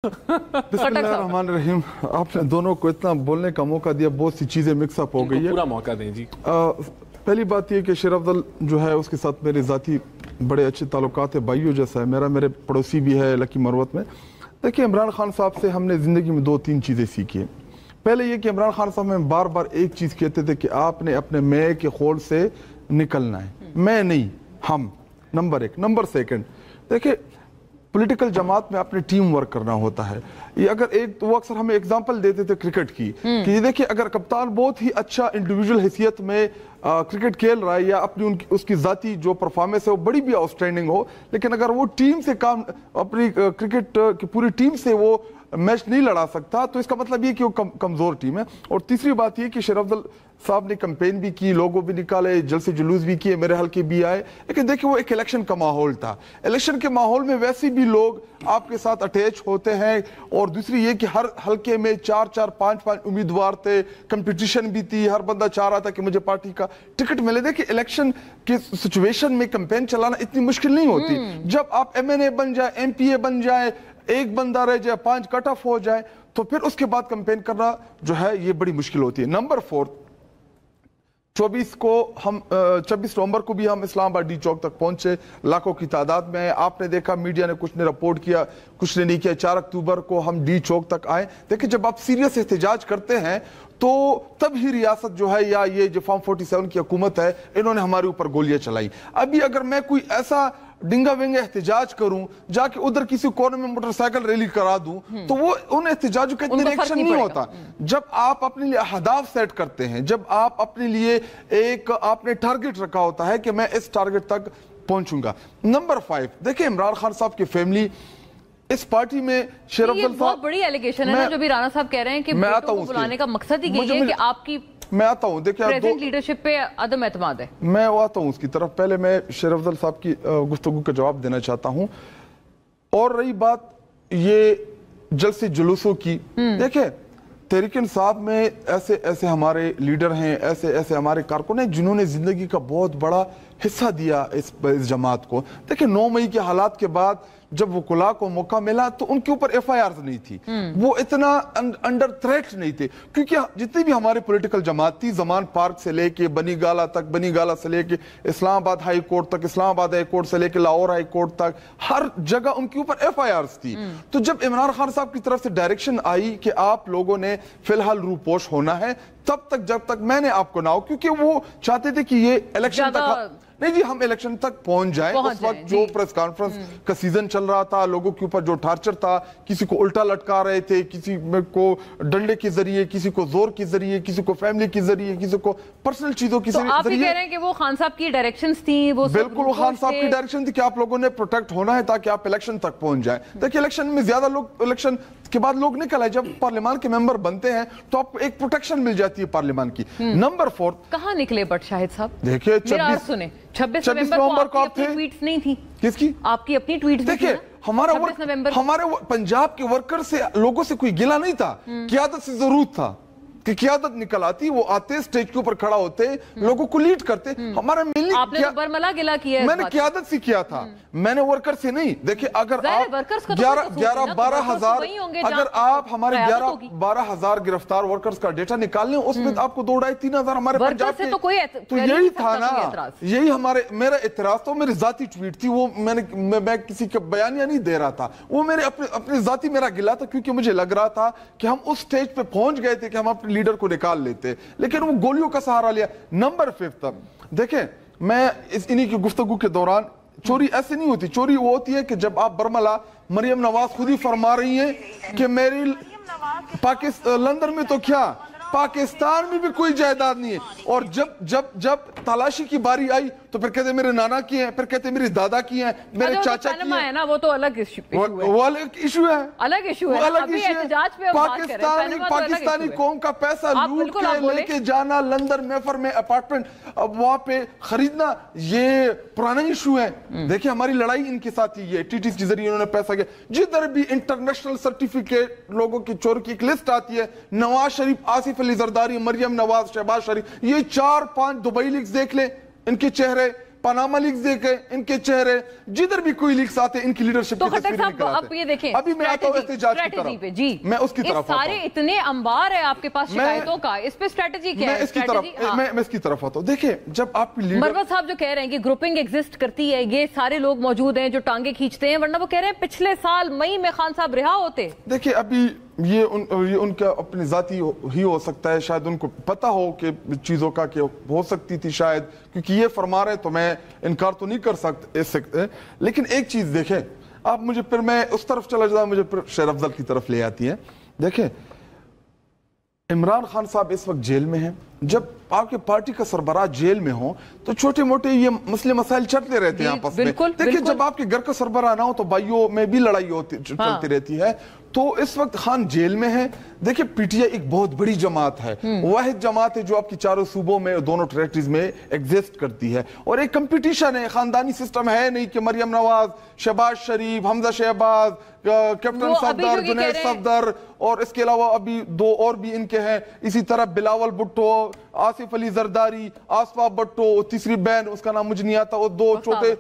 बिस्मिल्लाहिर्रहमानिर्रहीम। आपने दोनों को इतना बोलने का मौका दिया, बहुत सी चीज़ें मिक्सअप हो गई है। पूरा मौका दें जी। पहली बात ये कि शेर अफजल जो है उसके साथ मेरे ज़ाती बड़े अच्छे ताल्लुकात है, भाइयों जैसा है मेरा, मेरे पड़ोसी भी है लकी मरवत में। देखिए, इमरान खान साहब से हमने ज़िंदगी में 2-3 चीज़ें सीखी हैं। पहले ये कि इमरान खान साहब में बार बार एक चीज़ कहते थे कि आपने अपने मैं के खोल से निकलना है, मैं नहीं हम, नंबर 1। नंबर 2, देखिए पॉलिटिकल जमात में अपने टीम वर्क करना होता है। ये अगर एक तो वो अक्सर हमें एग्जांपल देते थे क्रिकेट की कि ये देखिए, अगर कप्तान बहुत ही अच्छा इंडिविजुअल हैसियत में क्रिकेट खेल रहा है या अपनी उसकी जाती जो परफॉर्मेंस है वो बड़ी भी आउटस्टैंडिंग हो, लेकिन अगर वो टीम से काम अपनी क्रिकेट की पूरी टीम से वो मैच नहीं लड़ा सकता तो इसका मतलब ये कि वो कमजोर टीम है। और तीसरी बात ये कि शेर अफजल साहब ने कैंपेन भी की, लोगों भी निकाले, जलसे जुलूस भी किए, मेरे हल्के भी आए, लेकिन देखिए वो एक इलेक्शन का माहौल था। इलेक्शन के माहौल में वैसे भी लोग आपके साथ अटैच होते हैं। और दूसरी ये कि हर हल्के में 4-4, 5-5 उम्मीदवार थे, कंपटीशन भी थी, हर बंदा चाह रहा था कि मुझे पार्टी का टिकट मिले। देखिए इलेक्शन के सिचुएशन में कैंपेन चलाना इतनी मुश्किल नहीं होती। जब आप MNA बन जाए, MPA बन जाए, एक बंदा रह जाए, 5 कट ऑफ हो जाए, तो फिर उसके बाद कैंपेन करना जो है ये बड़ी मुश्किल होती है। नंबर 4, 26 नवंबर को भी हम इस्लामाबाद डी चौक तक पहुंचे, लाखों की तादाद में। आपने देखा मीडिया ने कुछ ने रिपोर्ट किया, कुछ ने नहीं किया। 4 अक्टूबर को हम डी चौक तक आए। देखिए जब आप सीरियस एहतजाज करते हैं तो तब ही रियासत जो है या ये जो फॉर्म 47 की हुकूमत है इन्होंने हमारे ऊपर गोलियां चलाई। अभी अगर मैं कोई ऐसा डिंगा विंगा एहतजाज करूं, जाके उधर किसी कोने में मोटरसाइकिल रैली करा दूं, तो वो उन एहतजाजों का इतना रिएक्शन नहीं होता। जब आप अपने लिए अहदाफ सेट करते हैं, जब आप अपने लिए एक आपने टारगेट रखा होता है कि मैं इस टारगेट तक पहुंचूंगा। नंबर 5, देखिए इमरान खान साहब की फैमिली इस पार्टी में शेर अफजल साहब, बहुत बड़ी एलिगेशन है ना जो भी राणा साहब कह रहे हैं कि बेटों को बुलाने का मकसद ही यही है कि आपकी मैं आता हूं, देखिए प्रेजेंट लीडरशिप पे अदम एतमाद है। मैं आता हूं उसकी तरफ। पहले मैं शेर अफजल साहब की गुफ्तगू का जवाब देना चाहता हूं। और रही बात ये जलसे जुलूसों की, देखिए तहरीक इंसाफ में ऐसे ऐसे हमारे लीडर हैं, ऐसे ऐसे हमारे कारकुन हैं जिन्होंने जिंदगी का बहुत बड़ा हिस्सा दिया इस जमात को। देखिए 9 मई के हालात के बाद जब वकुला को मौका मिला तो उनके ऊपर FIR नहीं थी, वो इतना अंडर थ्रेट नहीं थे, क्योंकि जितनी भी हमारी पॉलिटिकल जमात थी, जमान पार्क से लेके बनी गाला तक, बनी गाला से लेके इस्लामाबाद हाई कोर्ट तक, इस्लामाबाद हाई कोर्ट से लेके लाहौर हाई कोर्ट तक, हर जगह उनके ऊपर FIRs थी। तो जब इमरान खान साहब की तरफ से डायरेक्शन आई कि आप लोगों ने फिलहाल रूपोश होना है, तब तक जब तक मैंने आपको ना हो, क्योंकि वो चाहते थे कि ये इलेक्शन तक नहीं जी, हम इलेक्शन तक पहुंच जाएं। उस वक्त जो प्रेस कॉन्फ्रेंस का सीजन चल रहा था, लोगों के ऊपर जो टार्चर था, किसी को उल्टा लटका रहे थे, किसी को डंडे के जरिए, किसी को जोर के जरिए, किसी को फैमिली के जरिए, किसी को पर्सनल चीजों के जरिए। आप ये कह रहे हैं कि वो खान साहब की डायरेक्शंस थी, वो बिल्कुल वो खान साहब की डायरेक्शन थी कि आप लोगों ने प्रोटेक्ट होना है ताकि आप इलेक्शन तक पहुंच जाए। देखिए इलेक्शन में ज्यादा लोग, इलेक्शन के बाद लोग निकल आए, जब पार्लियामान के मेंबर बनते हैं तो आपको एक प्रोटेक्शन मिल जाती है पार्लियामान की। नंबर 4, कहाँ निकले बट शाहिद साहब? देखिए 26 नवंबर को आपकी ट्वीट्स नहीं थी? किसकी? आपकी अपनी ट्वीट्स? देखिए हमारे पंजाब के वर्कर से, लोगों से कोई गिला नहीं था, क़यादत से जरूरत था कि क़यादत निकल आती, वो आते स्टेज के ऊपर खड़ा होते, लोगों को लीड करते। हमारा मिलने आपने तो बरमला गिला किया है, मैंने क़यादत से किया था, मैंने वर्कर से नहीं। देखिए अगर आप 11-12 हजार, अगर आप हमारे 11-12 हजार गिरफ्तार वर्कर्स का डेटा निकाल लें, उसमें आपको 2-2.5-3 हजार हमारे पंजाब के, तो यही था ना, यही मेरा इतराज तो मेरी जाती ट्वीट थी। वो मैं किसी का बयानिया नहीं दे रहा था, वो मेरे अपने जाती मेरा गिला था, क्योंकि मुझे लग रहा था कि हम उस स्टेज पे पहुंच गए थे कि हम अपने लीडर को निकाल लेते, लेकिन वो गोलियों का सहारा लिया। नंबर 5, देखें मैं इन्हीं की गुफ्तगू के दौरान, चोरी ऐसे नहीं होती, चोरी वो होती है कि जब आप बरमला, मरियम नवाज खुद ही फरमा रही हैं कि मेरी लंदन में तो क्या पाकिस्तान में भी कोई जायदाद नहीं है, और जब तलाशी की बारी आई तो फिर कहते मेरे नाना की है, फिर कहते मेरे दादा की है, मेरे चाचा की है ना, वो तो अलग इशू है, वो अलग इशू है, अलग इशू है। अभी एहतजाज पे पाकिस्तानी कौम का पैसा लूट के लेके जाना, लंदन मेफर में अपार्टमेंट अब वहां पे खरीदना, ये पुराना इशू है। देखिए हमारी लड़ाई इनके साथ ही है, TTC के जरिए उन्होंने पैसा किया। जिधर भी इंटरनेशनल सर्टिफिकेट लोगों की चोरी की एक लिस्ट आती है, नवाज शरीफ, आसिफ अली जरदारी, मरियम नवाज, शहबाज शरीफ, ये 4-5 दुबई लीक्स देख ले, इनके चेहरे पनामा लीक्स देखें, इनके चेहरे, जिधर भी कोई लीक्स आते हैं इनकी लीडरशिप की तस्वीर निकल आते हैं। आप ये देखें, अभी मैं आता हूं एहतिजाज की तरफ, जी मैं उसकी तरफ सारे इतने अंबार है आपके पास शिकायतों का, इस पे स्ट्रेटजी क्या है? मैं इसकी तरफ आता हूं। देखिए, जब आपकी लीडर मरवत साहब जो कह रहे हैं कि ग्रुपिंग एग्जिस्ट करती है, ये सारे लोग मौजूद हैं जो टांगे खींचते हैं, वरना वो कह रहे हैं पिछले साल मई में खान साहब रिहा होते। देखिए, अभी ये उनका अपनी जाती ही हो सकता है, शायद उनको पता हो कि चीज़ों का कि हो सकती थी शायद, क्योंकि ये फरमा रहे तो मैं इनकार तो नहीं कर सकते। लेकिन एक चीज़ देखें आप, मुझे फिर मैं उस तरफ चला जाता, मुझे फिर शेर अफजल की तरफ ले आती है। देखें, इमरान खान साहब इस वक्त जेल में हैं। जब आपके पार्टी का सरबराह जेल में हो तो छोटे मोटे ये मसले मसाइल चलते रहते हैं आपस में। देखिए, जब आपके घर का सरबराह ना हो तो भाइयों में भी लड़ाई चलती रहती है। तो इस वक्त खान जेल में है। देखिए, पीटीआई एक बहुत बड़ी जमात है, वाहिद जमात है जो आपकी चारों सूबों में, दोनों टेरिटरीज में एग्जिस्ट करती है, और एक कंपटीशन है, खानदानी सिस्टम है नहीं कि मरियम नवाज, शहबाज शरीफ, हमजा शहबाज, कैप्टन सफदर, जुनैद सफदर, और इसके अलावा अभी दो और भी इनके हैं, इसी तरह बिलावल भुट्टो, आसिफ अली जरदारी, आसफा भुट्टो, तीसरी बहन उसका नाम मुझे नहीं आता, और दो छोटे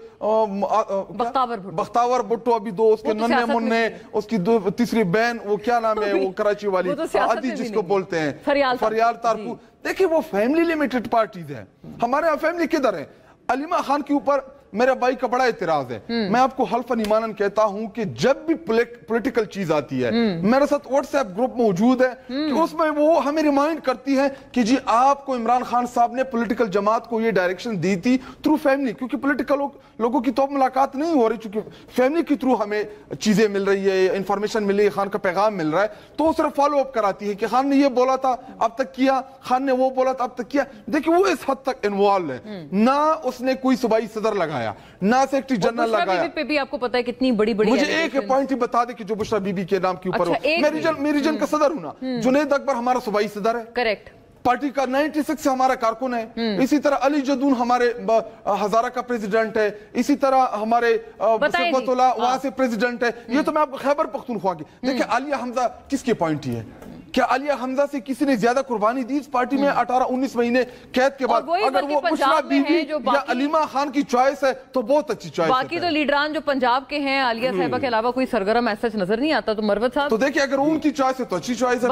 बख्तावर भुट्टो, अभी दो उसके नन्हे मुन्ने, उसकी तीसरी बहन, वो क्या नाम है वो कराची वाली आदि जिसको बोलते हैं, फरियाल तारकू। देखिए, वो फैमिली लिमिटेड पार्टीज हैं। हमारे यहाँ फैमिली किधर है? अलीमा खान के ऊपर मेरे भाई का बड़ा इतराज है। मैं आपको हल्फन ईमानन कहता हूं कि जब भी पॉलिटिकल चीज आती है, मेरे साथ व्हाट्सएप ग्रुप मौजूद है कि उसमें वो हमें रिमाइंड करती है कि जी आपको इमरान खान साहब ने पॉलिटिकल जमात को ये डायरेक्शन दी थी थ्रू फैमिली, क्योंकि पॉलिटिकल लोगों की तो मुलाकात नहीं हो रही, चूंकि फैमिली के थ्रू हमें चीजें मिल रही है, इंफॉर्मेशन मिल रही है, खान का पैगाम मिल रहा है, तो वो सिर्फ फॉलो अप कराती है कि खान ने ये बोला था अब तक किया, खान ने वो बोला था अब तक किया। देखिए, वो इस हद तक इन्वॉल्व है, ना उसने कोई सूबाई सदर लगाया, ना सेक्रेटरी जनरल लगाया। पे भी आपको पता है कितनी बड़ी मुझे एक पॉइंट ही बता दे कि जो बुशरा बीबी के नाम के ऊपर हो, मैं रीजन का सदर हूं ना। जुनैद अकबर हमारा सूबाई सदर है, करेक्ट, पार्टी का 96 से हमारा कारकुन है। इसी तरह अली जदून हमारे हजारा का प्रेसिडेंट है, इसी तरह हमारे वहां से प्रेसिडेंट है। ये तो मैं आपको खैबर पख्तूनख्वा की। देखिए, आलिया हमजा किसके पॉइंट ही है? क्या आलिया हमजा से किसी ने ज्यादा कुर्बानी दी इस पार्टी में 18-19 महीने कैद के बाद? अगर वो बुशरा बीबी या अलीमा खान की चॉइस है तो बहुत अच्छी चॉइस है। बाकी तो लीडरान जो पंजाब के हैं, आलिया साहिबा के अलावा कोई सरगर्म ऐसा नजर नहीं आता। तो मरवत साहब, तो देखिए, अगर उनकी चॉइस है तो अच्छी चॉइस है।